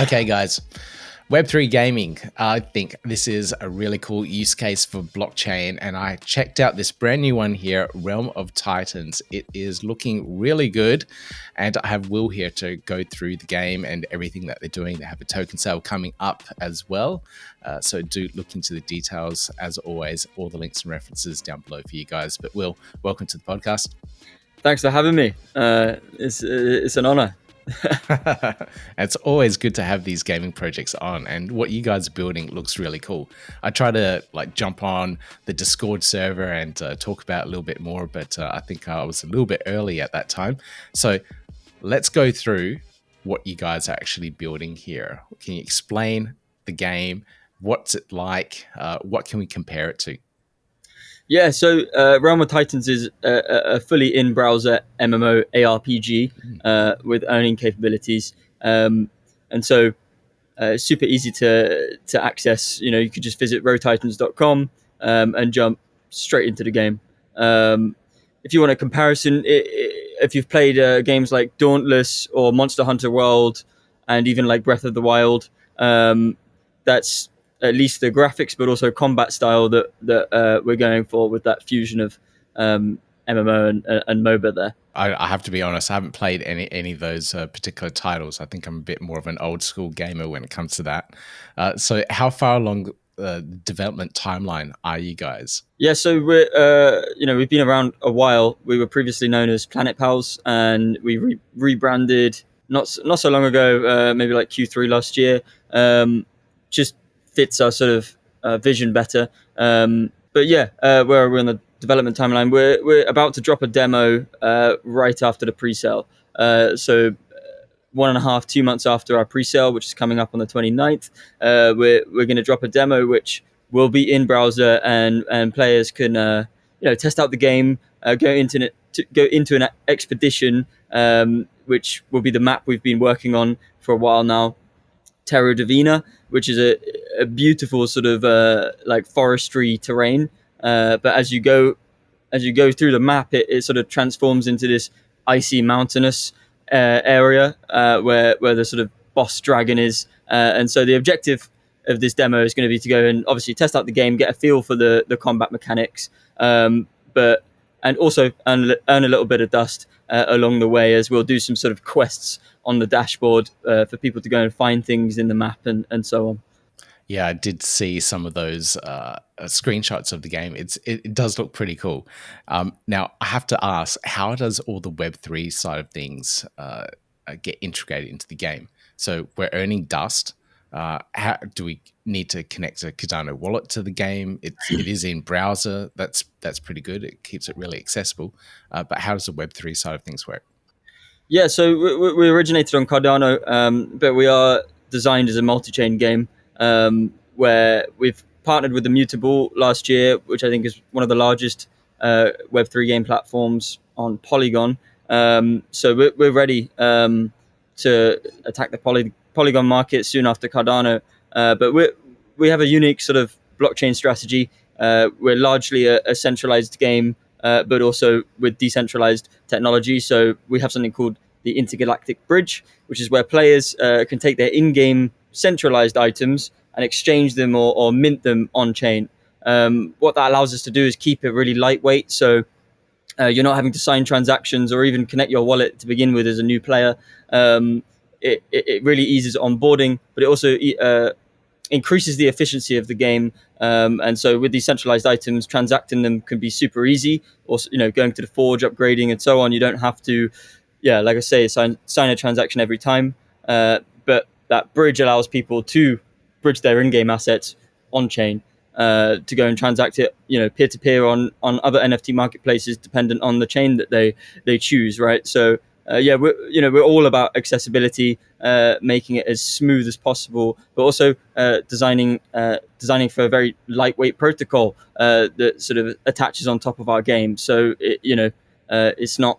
Okay, guys. Web3 gaming. I think this is a really cool use case for blockchain, and I checked out this brand new one here, Realm of Titans. It is looking really good, and I have Will here to go through the game and everything that they're doing. They have a token sale coming up as well, so do look into the details. As always, all the links and references down below for you guys. But Will, welcome to the podcast. Thanks for having me. It's an honor. It's always good to have these gaming projects on, and what you guys are building looks really cool. I try to jump on the Discord server and talk about it a little bit more, but I think I was a little bit early at that time. So let's go through what you guys are actually building here. Can you explain the game? What's it like? What can we compare it to? Yeah, so Realm of Titans is a fully in-browser MMO ARPG with earning capabilities, and so super easy to access. You know, you could just visit rowtitans.com and jump straight into the game. If you want a comparison, if you've played games like Dauntless or Monster Hunter World, and even like Breath of the Wild, that's at least the graphics, but also combat style that we're going for with that fusion of MMO and MOBA there. I have to be honest, I haven't played any of those particular titles. I think I'm a bit more of an old school gamer when it comes to that. So how far along the development timeline are you guys? Yeah, so we're we've been around a while. We were previously known as Planet Pals, and we rebranded not so long ago, maybe like Q3 last year. Just fits our sort of vision better. But yeah, where are we on the development timeline? We're about to drop a demo right after the pre-sale. So 1.5, 2 months after our pre-sale, which is coming up on the 29th, we're going to drop a demo which will be in browser, and players can test out the game, go into an expedition, which will be the map we've been working on for a while now, Terra Divina, which is a beautiful sort of like forestry terrain. But as you go through the map, it sort of transforms into this icy mountainous area where the sort of boss dragon is. And so the objective of this demo is going to be to go and obviously test out the game, get a feel for the combat mechanics, and also earn a little bit of dust along the way, as we'll do some sort of quests on the dashboard for people to go and find things in the map and so on. Yeah, I did see some of those screenshots of the game. It does look pretty cool. Now, I have to ask, how does all the Web3 side of things get integrated into the game? So we're earning dust. How do we need to connect a Cardano wallet to the game? It is in browser. That's pretty good. It keeps it really accessible. But how does the Web3 side of things work? Yeah, so we originated on Cardano, but we are designed as a multi-chain game, where we've partnered with Immutable last year, which I think is one of the largest Web3 game platforms on Polygon. So we're ready to attack the Polygon market soon after Cardano. But we have a unique sort of blockchain strategy. We're largely a centralized game, but also with decentralized technology. So we have something called the Intergalactic Bridge, which is where players can take their in-game centralized items and exchange them or mint them on-chain. What that allows us to do is keep it really lightweight, so you're not having to sign transactions or even connect your wallet to begin with as a new player. It really eases onboarding, but it also increases the efficiency of the game. And so with these centralized items, transacting them can be super easy. Also, going to the forge, upgrading, and so on. You don't have to, like I say, sign a transaction every time. But that bridge allows people to bridge their in-game assets on-chain to go and transact it, peer-to-peer on other NFT marketplaces, dependent on the chain that they choose, right? So we're all about accessibility, making it as smooth as possible, but also designing for a very lightweight protocol that sort of attaches on top of our game. So it's not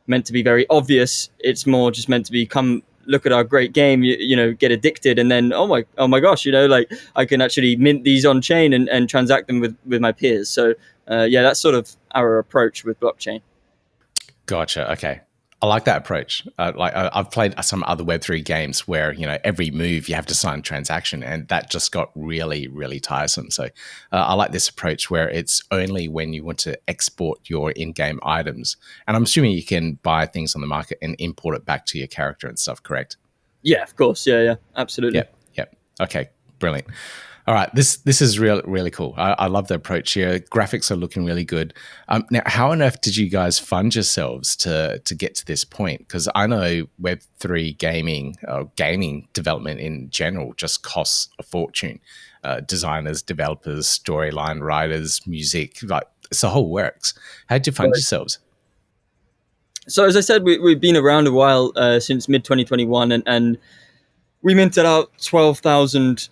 meant to be very obvious. It's more just meant to be, come look at our great game, get addicted, and then oh my gosh, I can actually mint these on chain and transact them with my peers. So that's sort of our approach with blockchain. Gotcha. Okay. I like that approach. I've played some other Web3 games where every move you have to sign a transaction, and that just got really, really tiresome. So I like this approach where it's only when you want to export your in-game items, and I'm assuming you can buy things on the market and import it back to your character and stuff. Correct? Yeah, of course. Yeah, absolutely. Yep. Yep. Okay. Brilliant. All right, this is really cool. I love the approach here. Graphics are looking really good. Now, how on earth did you guys fund yourselves to get to this point? Because I know Web3 gaming, gaming development in general, just costs a fortune. Designers, developers, storyline writers, music, like it's the whole works. How did you fund Right. yourselves? So as I said, we've been around a while, since mid 2021, and we minted out 12,000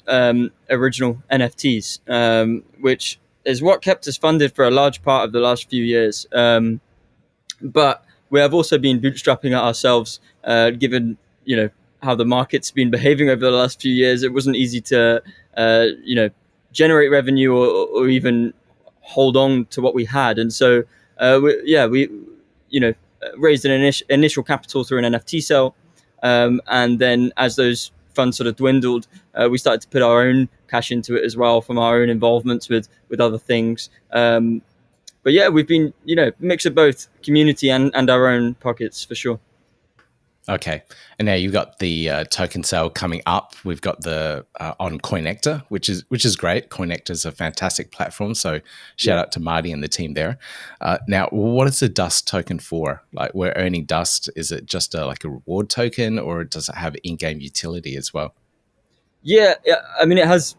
original NFTs, which is what kept us funded for a large part of the last few years. But we have also been bootstrapping it ourselves, given how the market's been behaving over the last few years. It wasn't easy to generate revenue, or even hold on to what we had, and so we raised an initial capital through an NFT sale, and then as those funds sort of dwindled, we started to put our own cash into it as well from our own involvements with other things. But yeah, we've been mix of both community and our own pockets for sure. Okay, and now you've got the token sale coming up. We've got the on Coinecta, which is great. Coinecta is a fantastic platform. So shout Yeah. out to Marty and the team there. Now, what is the Dust token for? Like, we're earning Dust. Is it just like a reward token, or does it have in-game utility as well? Yeah, I mean, it has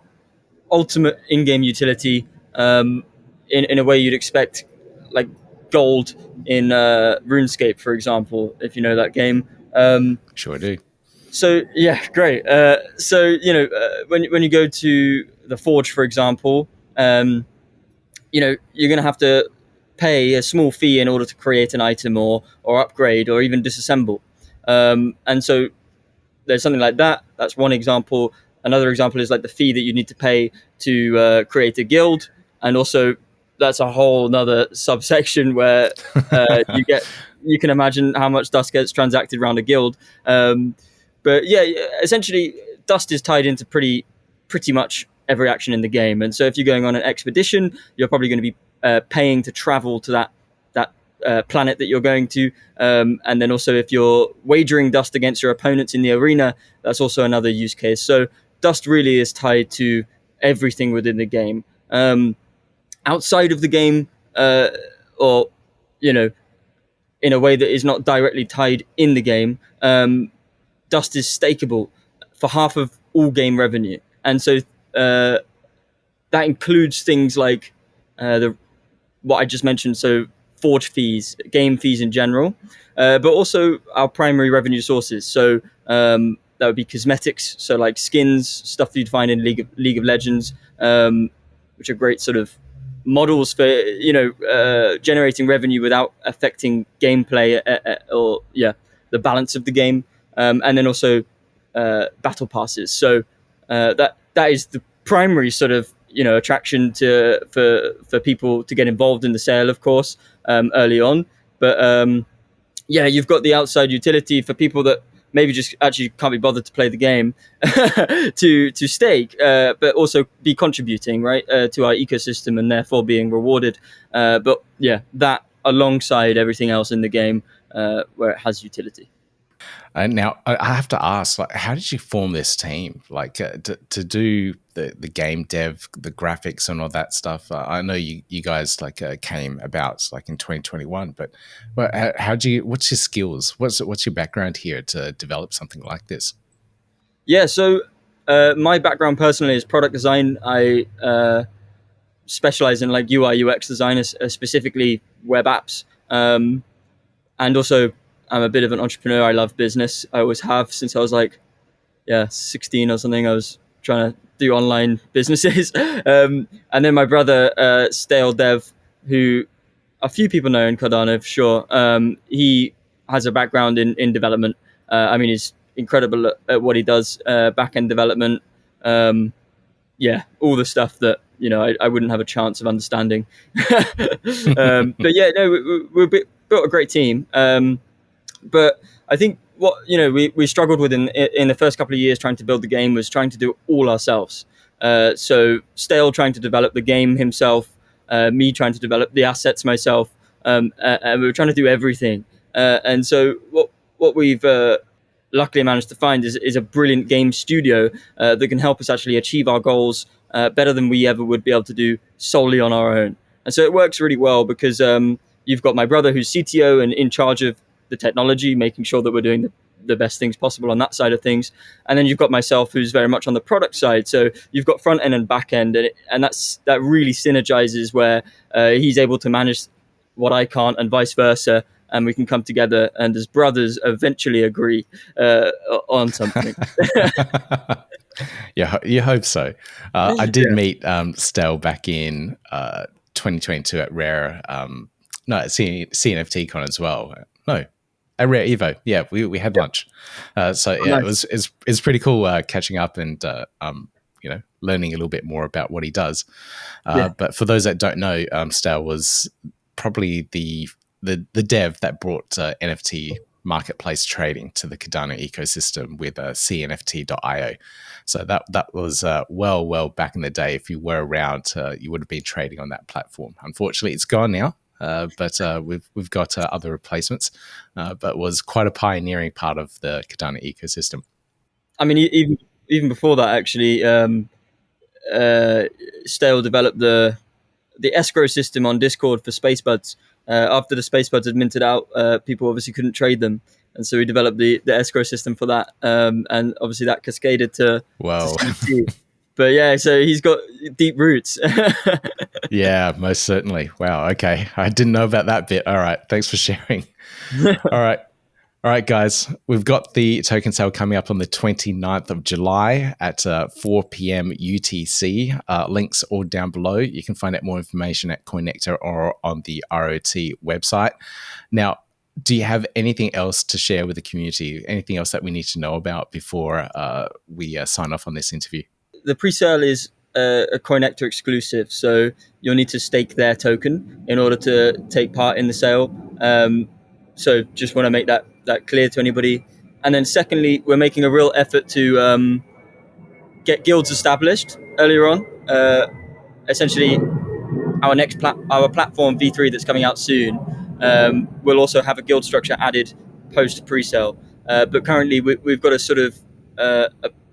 ultimate in-game utility, in a way you'd expect, like gold in RuneScape, for example, if you know that game. Sure do. So yeah, great. So when you go to the Forge, for example, you're going to have to pay a small fee in order to create an item, or upgrade, or even disassemble. And so there's something like that. That's one example. Another example is like the fee that you need to pay to create a guild, and also that's a whole another subsection where you can imagine how much dust gets transacted around a guild. But yeah, essentially, dust is tied into pretty much every action in the game, and so if you're going on an expedition, you're probably going to be paying to travel to that planet that you're going to. And then also, if you're wagering dust against your opponents in the arena, that's also another use case. So dust really is tied to everything within the game. Outside of the game, or you know, in a way that is not directly tied in the game, dust is stakeable for half of all game revenue, and so that includes things like the what I just mentioned, so forge fees, game fees in general, but also our primary revenue sources. So that would be cosmetics, so like skins, stuff you'd find in League of Legends, which are great sort of models for generating revenue without affecting gameplay, or the balance of the game, and then also battle passes. So that is the primary sort of attraction for people to get involved in the sale, of course, early on. But you've got the outside utility for people that maybe just actually can't be bothered to play the game to stake, but also be contributing right to our ecosystem, and therefore being rewarded. But yeah, that alongside everything else in the game, where it has utility. Now, I have to ask, like, how did you form this team? Like, to do the game dev, the graphics, and all that stuff. I know you guys like came about like in 2021, but how do you? What's your skills? What's your background here to develop something like this? Yeah, so my background personally is product design. I specialize in like UI UX design, specifically web apps. And also, I'm a bit of an entrepreneur. I love business. I always have since I was like 16 or something. I was trying to do online businesses. And then my brother, Stale Dev, who a few people know in Cardano for sure, he has a background in development. I mean, he's incredible at what he does, back end development. All the stuff that I wouldn't have a chance of understanding. But yeah, no, built a great team. But I think what we struggled with in the first couple of years trying to build the game was trying to do it all ourselves. So Stale trying to develop the game himself, me trying to develop the assets myself, and we were trying to do everything. And so what we've luckily managed to find is a brilliant game studio that can help us actually achieve our goals better than we ever would be able to do solely on our own. And so it works really well because you've got my brother who's CTO and in charge of the technology, making sure that we're doing the best things possible on that side of things. And then you've got myself who's very much on the product side. So you've got front end and back end, and that really synergizes where he's able to manage what I can't and vice versa. And we can come together and as brothers eventually agree on something. Yeah, you hope so. I did meet Stell back in 2022 at Rare, no, at CNFT Con as well. No, at Rare Evo. Yeah, we had lunch. So yeah, Nice. it's pretty cool catching up and learning a little bit more about what he does. But for those that don't know, Stell was probably the dev that brought NFT marketplace trading to the Cardano ecosystem with cnft.io. So that was well back in the day. If you were around, you would have been trading on that platform. Unfortunately, it's gone now. But we've got other replacements, but was quite a pioneering part of the Cardano ecosystem. I mean, even before that, actually, Stale developed the escrow system on Discord for Spacebuds. After the Spacebuds had minted out, people obviously couldn't trade them, and so we developed the escrow system for that. And obviously that cascaded to Wow. CT. But yeah, so he's got deep roots. Yeah, most certainly. Wow. Okay. I didn't know about that bit. All right. Thanks for sharing. All right, guys. We've got the token sale coming up on the 29th of July at 4 p.m. UTC. Links all down below. You can find out more information at Coinecta or on the ROT website. Now, do you have anything else to share with the community? Anything else that we need to know about before we sign off on this interview? The pre-sale is a Coinecta exclusive, so you'll need to stake their token in order to take part in the sale. So just want to make that clear to anybody. And then secondly, we're making a real effort to get guilds established earlier on. Essentially, our platform V3 that's coming out soon will also have a guild structure added post pre-sale. But currently, we've got a sort of a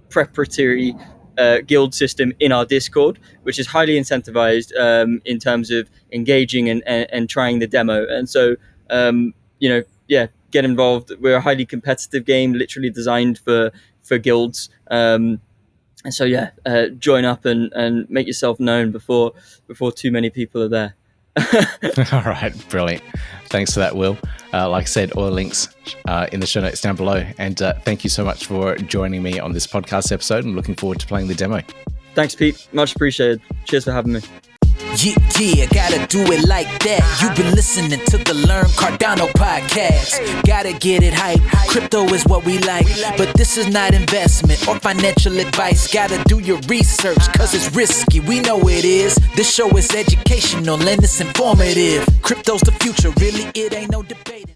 preparatory guild system in our Discord, which is highly incentivized in terms of engaging and trying the demo. And so, get involved. We're a highly competitive game, literally designed for guilds. And so, join up and make yourself known before too many people are there. All right, brilliant. Thanks for that, Will. Like I said, all the links in the show notes down below. And thank you so much for joining me on this podcast episode. I'm looking forward to playing the demo. Thanks, Pete. Much appreciated. Cheers for having me. Yeah, gotta do it like that. You've been listening to the Learn Cardano podcast. Gotta get it hype. Crypto is what we like, but this is not investment or financial advice. Gotta do your research, cause it's risky. We know it is. This show is educational and it's informative. Crypto's the future, really, it ain't no debating.